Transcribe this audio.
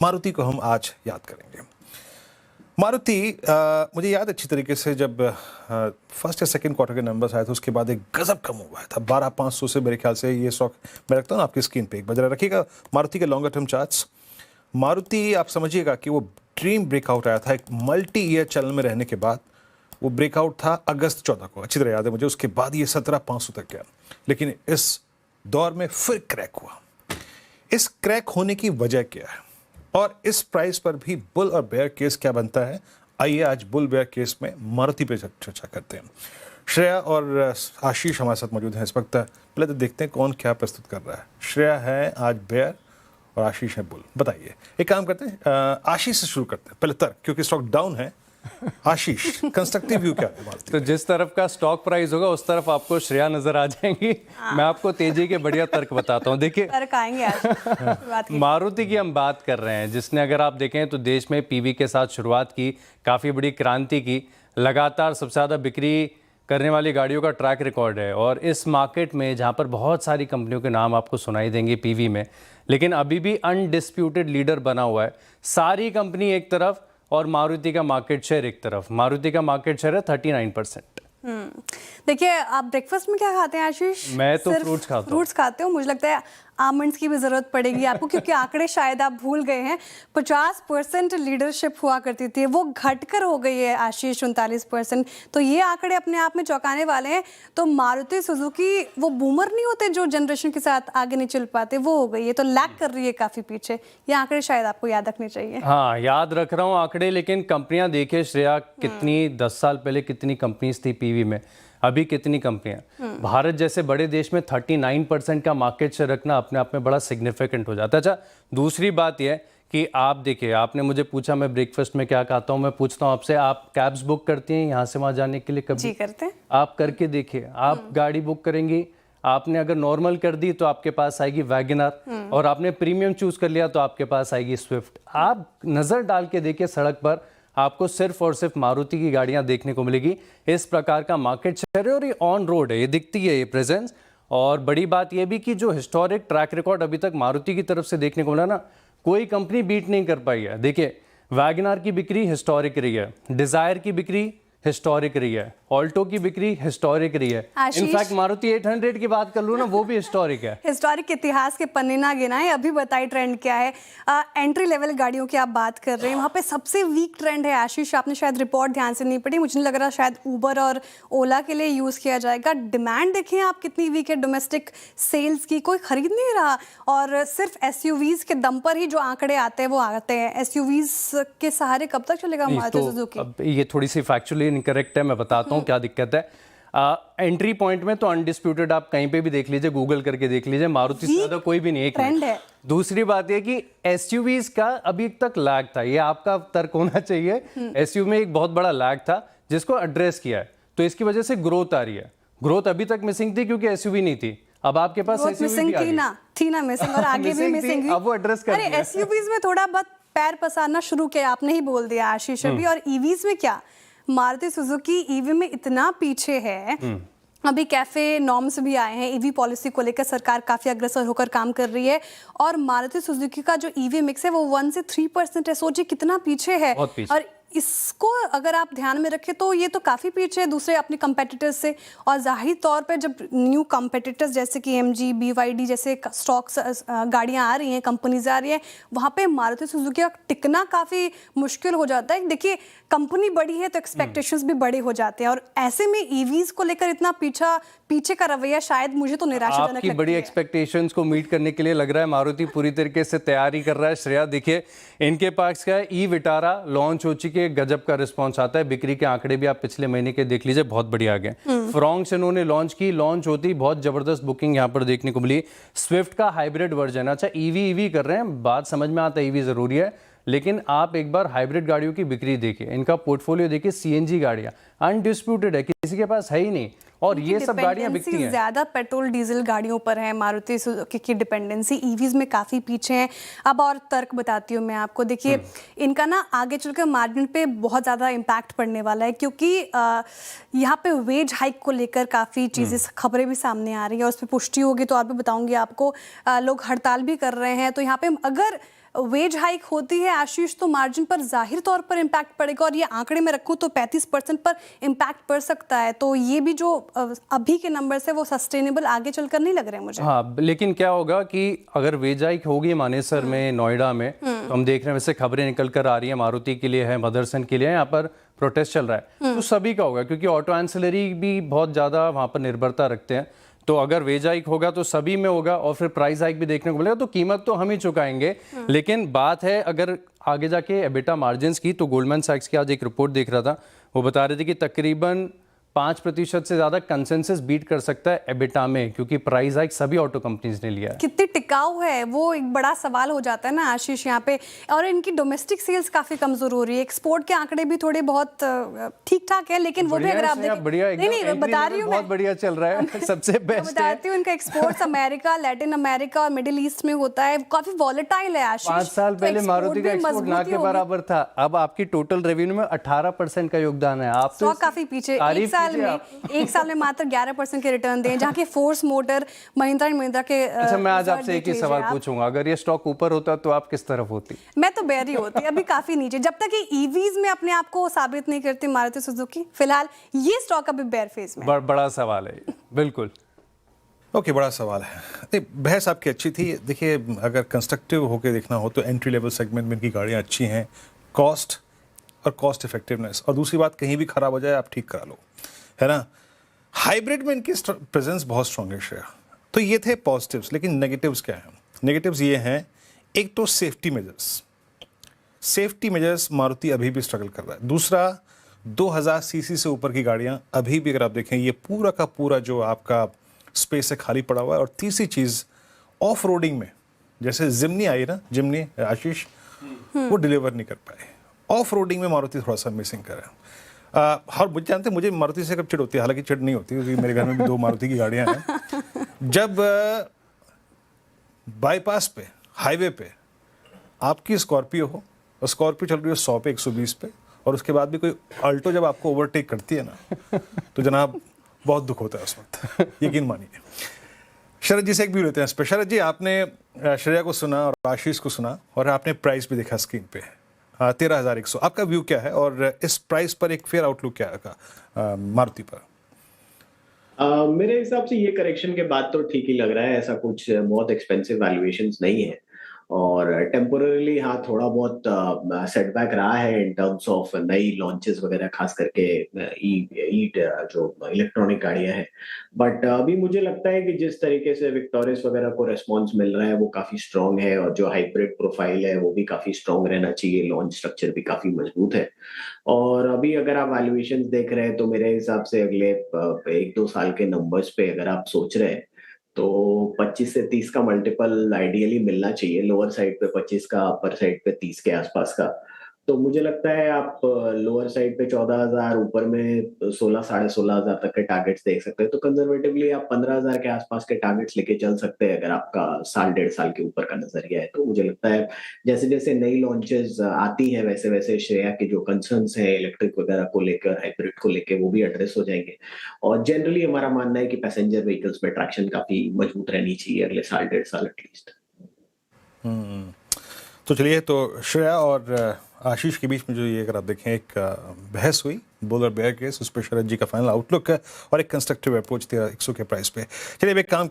मारुति को हम आज याद करेंगे। मारुति मुझे याद अच्छी तरीके से जब फर्स्ट या सेकंड क्वार्टर के नंबर्स आए थे उसके बाद एक गजब का मूव आया था 12,500 से। मेरे ख्याल से ये स्टॉक मैं रखता हूँ आपकी स्क्रीन पे एक बजरा रखिएगा मारुति के लॉन्गर टर्म चार्ट्स। मारुति आप समझिएगा कि वो ड्रीम ब्रेकआउट आया था एक मल्टी ईयर चैनल में रहने के बाद। वो ब्रेकआउट था अगस्त 14 को, अच्छी तरह याद है मुझे। उसके बाद ये 17,500 तक गया, लेकिन इस दौर में फिर क्रैक हुआ। इस क्रैक होने की वजह क्या है और इस प्राइस पर भी बुल और बेयर केस क्या बनता है, आइए आज बुल बेयर केस में मारुति पे चर्चा करते हैं। श्रेया और आशीष हमारे साथ मौजूद हैं इस वक्त। पहले तो देखते हैं कौन क्या प्रस्तुत कर रहा है। श्रेया है आज बेयर और आशीष है बुल। बताइए, एक काम करते हैं आशीष से शुरू करते हैं पहले तर्क, क्योंकि स्टॉक डाउन है। आशीष, कंस्ट्रक्टिव व्यू क्या है मारुति? तो जिस तरफ का स्टॉक प्राइस होगा उस तरफ आपको श्रेया नजर आ जाएंगी। मैं आपको तेजी के बढ़िया तर्क बताता हूँ। देखिए, तर्क आएंगे आज। मारुति की हम बात कर रहे हैं, जिसने अगर आप देखें तो देश में पीवी के साथ शुरुआत की, काफ़ी बड़ी क्रांति की, लगातार सबसे ज़्यादा बिक्री करने वाली गाड़ियों का ट्रैक रिकॉर्ड है। और इस मार्केट में जहाँ पर बहुत सारी कंपनियों के नाम आपको सुनाई देंगे पीवी में, लेकिन अभी भी अनडिस्प्यूटेड लीडर बना हुआ है। सारी कंपनी एक तरफ और मारुति का मार्केट शेयर एक तरफ। मारुति का मार्केट शेयर है 39%। देखिए, आप ब्रेकफास्ट में क्या खाते हैं आशीष? मैं तो फ्रूट्स खाता हूँ। फ्रूट्स खाते हो? मुझे लगता है आमंड्स की भी जरूरत पड़ेगी आपको, क्योंकि आंकड़े शायद आप भूल गए हैं। 50% लीडरशिप हुआ करती थी, वो घटकर हो गई है आशीष 39%। तो ये आंकड़े अपने आप में चौंकाने वाले हैं। तो मारुति सुजुकी वो बूमर नहीं होते जो जनरेशन के साथ आगे नहीं चल पाते, वो हो गई है, तो लैग कर रही है काफी पीछे। ये आंकड़े शायद आपको याद रखने चाहिए। हाँ, याद रख रहा हूँ आंकड़े, लेकिन कंपनियां देखिए श्रेया, कितनी 10 साल पहले कितनी कंपनीज थी पीवी में, अभी कितनी कंपनियां। भारत जैसे बड़े देश में 39% का मार्केट शेयर रखना अपने आप में बड़ा सिग्निफिकेंट हो जाता है। अच्छा, दूसरी बात यह कि आप देखिए, आपने मुझे पूछा मैं ब्रेकफास्ट में क्या खाता हूँ। मैं पूछता हूँ आपसे, आप कैब्स बुक करती हैं यहाँ से वहाँ जाने के लिए कभी? जी करते हैं। आप करके देखिए, आप गाड़ी बुक करेंगी, आपने अगर नॉर्मल कर दी तो आपके पास आएगी वैगनर, और आपने प्रीमियम चूज कर लिया तो आपके पास आएगी स्विफ्ट। आप नजर डाल के देखिए सड़क पर, आपको सिर्फ और सिर्फ मारुति की गाड़ियां देखने को मिलेगी। इस प्रकार का मार्केट शेयर है और ये ऑन रोड है, ये दिखती है ये प्रेजेंस। और बड़ी बात ये भी कि जो हिस्टोरिक ट्रैक रिकॉर्ड अभी तक मारुति की तरफ से देखने को मिला ना, कोई कंपनी बीट नहीं कर पाई है। देखिए, वैगनर की बिक्री हिस्टोरिक रही है, डिजायर की बिक्री हिस्टोरिक रही है, ऑल्टो की बिक्री हिस्टोरिक रही है। इनफैक्ट मारुति 800 की बात कर लूँ ना, वो भी हिस्टोरिक है। हिस्टोरिक इतिहास के पन्ने ना गिनाएं। अभी बताइए ट्रेंड क्या है। एंट्री लेवल गाड़ियों की आप बात कर रहे हैं, वहाँ पे सबसे वीक ट्रेंड है आशीष। आपने शायद रिपोर्ट ध्यान से नहीं पढ़ी, मुझे नहीं लग रहा शायद उबर और ओला के लिए यूज किया जाएगा। डिमांड देखें आप कितनी वीक है डोमेस्टिक सेल्स की, कोई खरीद नहीं रहा। और सिर्फ एसयूवीज के दम पर ही जो आंकड़े आते हैं वो आते हैं। एसयूवीज के सहारे कब तक चलेगा मारुति सुजुकी? ये थोड़ी सी फैक्चुअली इनकरेक्ट है, मैं बताता हूँ क्या दिक्कत है। एंट्री पॉइंट में तो अनडिस्प्यूटेड आप कहीं पे भी देख लीजिए, गूगल करके देख लीजिए, मारुति से ज्यादा कोई भी नहीं। एक ट्रेंड है। दूसरी बात यह कि एसयूवीज का अभी तक लैग था, ये आपका तर्क होना चाहिए। एसयूवी में एक बहुत बड़ा लैग था जिसको एड्रेस किया है, तो इसकी वजह से ग्रोथ आ रही है। ग्रोथ अभी तक मिसिंग थी क्योंकि एसयूवी नहीं थी, अब आपके पास एसयूवी भी आ गई। थी ना मिसिंग, और आगे भी मिसिंग। अब वो एड्रेस कर अरे एसयूवीज में थोड़ा बहुत पैर पसारना शुरू किया, आपने ही बोल दिया आशीष अभी। और ईवीज में क्या, मारुति सुजुकी ईवी में इतना पीछे है। अभी कैफे नॉर्म्स भी आए हैं, ईवी पॉलिसी को लेकर सरकार काफी अग्रसर होकर काम कर रही है। और मारुति सुजुकी का जो ईवी मिक्स है वो 1 से 3% है। सोचिए कितना पीछे है। और इसको अगर आप ध्यान में रखें तो ये तो काफ़ी पीछे है दूसरे अपने कंपेटिटर्स से। और जाहिर तौर पर जब न्यू कंपेटिटर्स जैसे कि एमजी, बीवाईडी जैसे स्टॉक्स गाड़ियां आ रही हैं, कंपनीज आ रही हैं, वहाँ पे मारुति सुजुकी का टिकना काफ़ी मुश्किल हो जाता है। देखिए, कंपनी बड़ी है तो एक्सपेक्टेशंस भी बड़े हो जाते हैं, और ऐसे में ईवीज को लेकर इतना पीछे का रवैया शायद मुझे तो निराशाजनक लगता है। आपकी बड़ी एक्सपेक्टेशंस को मीट करने के लिए लग रहा है मारुति पूरी तरीके से तैयारी कर रहा है। श्रेया देखिए, इनके पास क्या है, ई विटारा लॉन्च हो चुकी है, गजब का रिस्पांस आता है। बिक्री के आंकड़े भी आप पिछले महीने के देख लीजिए, बहुत बढ़िया आ गए। फ्रॉन्क्स इन्होंने लॉन्च की, लॉन्च होती बहुत जबरदस्त बुकिंग यहाँ पर देखने को मिली। स्विफ्ट का हाइब्रिड वर्जन, अच्छा ईवी कर रहे हैं, बात समझ में आता है ईवी जरूरी है, लेकिन आप एक बार हाइब्रिड गाड़ियों की बिक्री देखिए, इनका पोर्टफोलियो देखिए। सीएनजी गाड़ियां अनडिस्प्यूटेड है, किसी के पास है ही नहीं, और ये सब गाड़ियां बिकती हैं। ज्यादा पेट्रोल डीजल गाड़ियों पर है मारुति सुजुकी की डिपेंडेंसी, ईवीज में काफी पीछे हैं। अब और तर्क बताती हूँ मैं आपको। देखिए, इनका ना आगे चलकर मार्जिन पे बहुत ज्यादा इम्पैक्ट पड़ने वाला है, क्योंकि यहाँ पे वेज हाइक को लेकर काफी चीजें, खबरें भी सामने आ रही है, उस पर पुष्टि होगी तो और भी बताऊंगी आपको। लोग हड़ताल भी कर रहे हैं, तो यहाँ पे अगर वेज हाइक होती है आशीष तो मार्जिन पर जाहिर तौर पर इम्पैक्ट पड़ेगा, और ये आंकड़े में रखूं तो 35% पर इम्पैक्ट पड़ सकता है। तो ये भी जो अभी के नंबर्स है वो सस्टेनेबल आगे चलकर नहीं लग रहे हैं मुझे। हाँ, लेकिन क्या होगा कि अगर वेज हाइक होगी मानेसर में, नोएडा में, तो हम देख रहे हैं वैसे खबरें निकल कर आ रही है, मारुति के लिए है, मदरसन के लिए है, यहाँ पर प्रोटेस्ट चल रहा है, तो सभी का होगा क्योंकि ऑटो एंसिलरी भी बहुत ज़्यादा वहाँ पर निर्भरता रखते हैं। तो अगर वेज हाइक होगा तो सभी में होगा, और फिर प्राइस हाइक भी देखने को मिलेगा, तो कीमत तो हम ही चुकाएंगे। लेकिन बात है अगर आगे जाके एबिटा मार्जिन्स की, तो गोल्डमैन सैक्स की आज एक रिपोर्ट देख रहा था, वो बता रहे थे कि तकरीबन 5% से ज़्यादा कंसेंसस बीट कर सकता है एबिटा में, क्योंकि प्राइस हाइक सभी ऑटो कंपनीज ने लिया है। कितनी टिकाऊ है वो एक बड़ा सवाल हो जाता है ना आशीष यहाँ पे। और इनकी डोमेस्टिक सेल्स काफी कमजोर हो रही है, एक्सपोर्ट के आंकड़े भी थोड़े बहुत ठीक ठाक है, लेकिन वो भी अगर आप देखें, नहीं बता रही हूँ, बहुत बढ़िया चल रहा है, सबसे बेस्ट है। बताती हूँ इनका एक्सपोर्ट्स अमेरिका, लैटिन अमेरिका और मिडिल ईस्ट में होता है, काफी वॉलेटाइल है आशीष। 5 साल तो पहले export मारुति का में एक्सपोर्ट ना मजबूती के होगी। बराबर था, अब आपकी टोटल रेवेन्यू में 18% का योगदान है। आप तो काफी पीछे, तारीफ कीजिए आप। एक साल में मात्र 11% के रिटर्न दें, जहाँ के force motor, Mahindra and Mahindra के अच्छा, मैं आज आपसे एक ही लीजिए सवाल आप। पूछूंगा, अगर ये स्टॉक ऊपर होता तो आप किस तरफ होती? मैं तो बेरी होती, अभी काफी नीचे, जब तक ये ईवीज में अपने आप को साबित नहीं करती मारुति सुजुकी। फिलहाल ये स्टॉक अभी बेयर फेज में है। बड़ा सवाल है ये, बिल्कुल। ओके, बड़ा सवाल है। नहीं, बहस आपकी अच्छी थी। देखिए, अगर कंस्ट्रक्टिव होकर देखना हो तो एंट्री लेवल सेगमेंट में इनकी गाड़ियाँ अच्छी हैं, कॉस्ट और कॉस्ट इफेक्टिवनेस, और दूसरी बात कहीं भी खराब हो जाए आप ठीक करा लो, है ना। हाइब्रिड में इनकी प्रेजेंस बहुत स्ट्रॉन्ग है श्रेया। तो ये थे पॉजिटिव्स, लेकिन नेगेटिव्स क्या हैं? नेगेटिव्स ये हैं, एक तो सेफ्टी मेजर्स मारुति अभी भी स्ट्रगल कर रहा है। दूसरा, 2000 सीसी से ऊपर की गाड़ियां अभी भी अगर आप देखें ये पूरा का पूरा जो आपका स्पेस है खाली पड़ा हुआ है। और तीसरी चीज़, ऑफ रोडिंग में जैसे जिम्नी आई ना, जिम्नी आशीष, वो डिलीवर नहीं कर पाए। ऑफ रोडिंग में मारुति थोड़ा सा मिसिंग कर रहा है। और मुझे जानते, मुझे मारुति से कब चिढ़ होती है, हालांकि चिढ़ नहीं होती क्योंकि मेरे घर में भी 2 मारुति की गाड़ियां हैं। जब बाईपास पे, हाईवे पे आपकी स्कॉर्पियो हो और स्कॉर्पियो चल रही हो 100 पे, 120 पे, और उसके बाद भी कोई अल्टो जब आपको ओवरटेक करती है ना, तो जनाब बहुत दुख होता है उस वक्त, यकीन मानिए। शरद जी से एक व्यू लेते हैं। शरद जी, आपने श्रेया को सुना और आशीष को सुना, और आपने प्राइस भी देखा स्क्रीन पे, 13,100। आपका व्यू क्या है, और इस प्राइस पर एक फेयर आउटलुक क्या है मारुति पर? मेरे हिसाब से ये करेक्शन के बाद तो ठीक ही लग रहा है, ऐसा कुछ बहुत एक्सपेंसिव वैल्यूएशंस नहीं है। और टेम्पोररीली हाँ, थोड़ा बहुत सेटबैक रहा है इन टर्म्स ऑफ नई लॉन्चेस वगैरह, खास करके जो इलेक्ट्रॉनिक गाड़ियां हैं। बट अभी मुझे लगता है कि जिस तरीके से विक्टोरियस वगैरह को रेस्पॉन्स मिल रहा है वो काफी स्ट्रांग है, और जो हाइब्रिड प्रोफाइल है वो भी काफी स्ट्रांग रहना चाहिए, लॉन्च स्ट्रक्चर भी काफी मजबूत है। और अभी अगर आप वैल्यूएशंस देख रहे हैं तो मेरे हिसाब से अगले 1-2 साल के नंबर्स पे अगर आप सोच रहे हैं तो 25 से 30 का मल्टीपल आइडियली मिलना चाहिए, लोअर साइड पे 25 का, अपर साइड पे 30 के आसपास का। तो मुझे लगता है आप लोअर साइड पे 14,000, ऊपर में 16, 16,500 तक के टारगेट्स देख सकते हैं। तो कंजर्वेटिवली आप 15,000 के आसपास के टारगेट्स लेके चल सकते हैं अगर आपका 1.5 साल के ऊपर का नजरिया है। तो मुझे लगता है जैसे जैसे नई लॉन्चेस आती है वैसे वैसे श्रेया के जो कंसर्न्स है इलेक्ट्रिक वगैरह को लेकर, हाइब्रिड को लेकर, वो भी एड्रेस हो जाएंगे। और जनरली हमारा मानना है कि पैसेंजर व्हीकल्स में ट्रैक्शन काफी मजबूत रहनी चाहिए अगले 1.5 साल एटलीस्ट। तो चलिए, तो श्रेया और आशीष के बीच में जो ये अगर आप देखें एक बहस हुई बुल और बेयर केस, उस पर शरद जी का फाइनल आउटलुक है और एक कंस्ट्रक्टिव अप्रोच 13,100 के प्राइस पे। चलिए, अब एक काम